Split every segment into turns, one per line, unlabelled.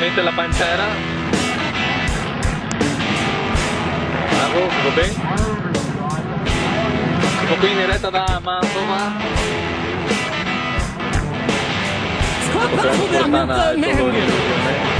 mette la pancera. Bravo, tutto bene? Siamo qui in diretta da Mantova. Potremmo portare il colore.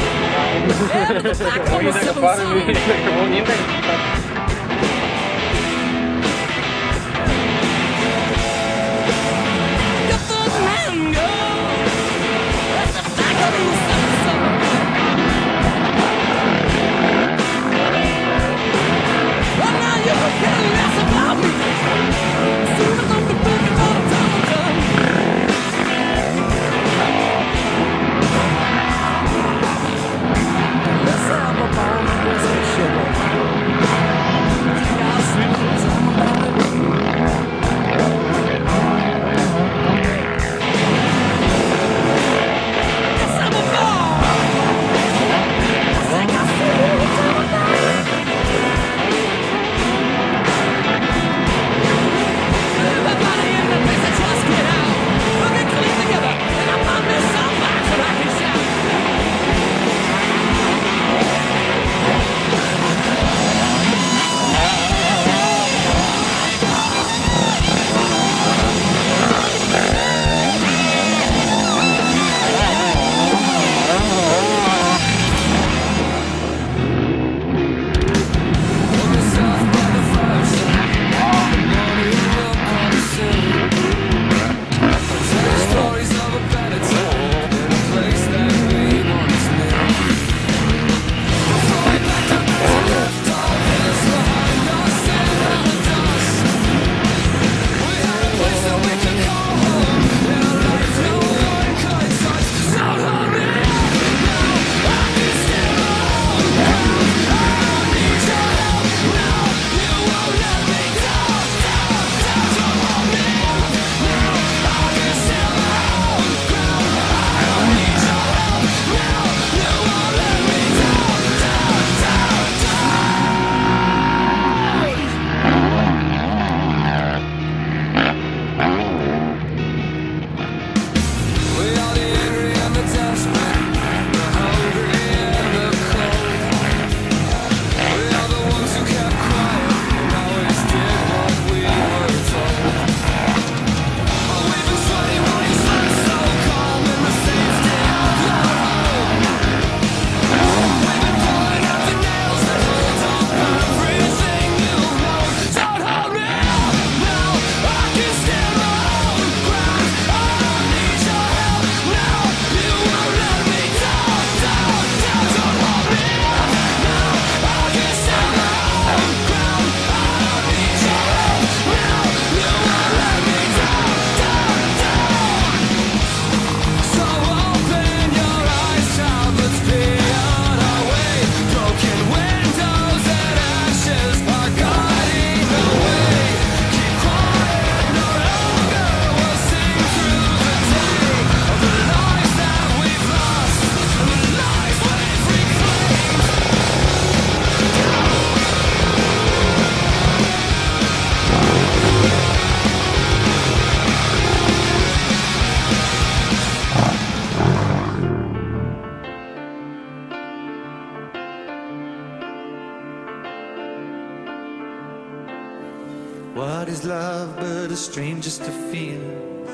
What is love but a strangest of feelings?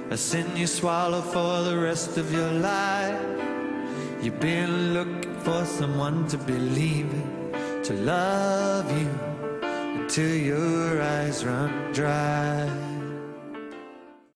A sin you swallow for the rest of your life. You've been looking for someone to believe in, to love you until your eyes run dry.